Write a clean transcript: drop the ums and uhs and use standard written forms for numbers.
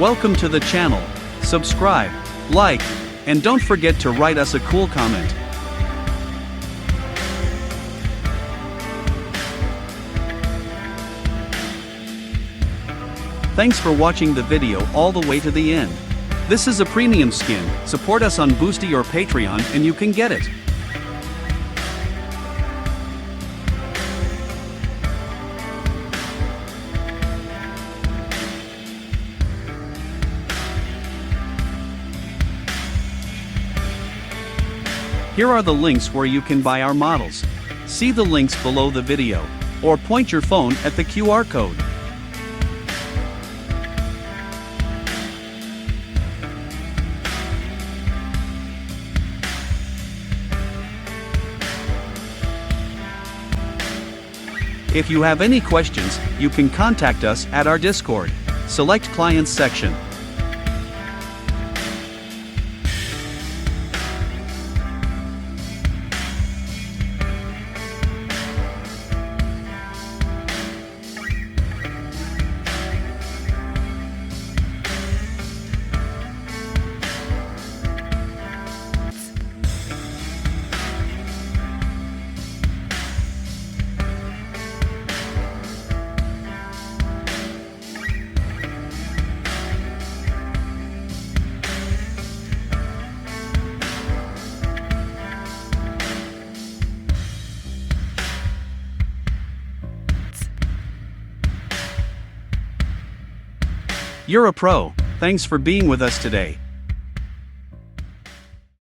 Welcome to the channel. Subscribe, like, and don't forget to write us a cool comment. Thanks for watching the video all the way to the end. This is a premium skin. Support us on Boosty or Patreon and you can get it. Here are the links where you can buy our models. See the links below the video, or point your phone at the QR code. If you have any questions, you can contact us at our Discord. Select Clients section. You're a pro. Thanks for being with us today.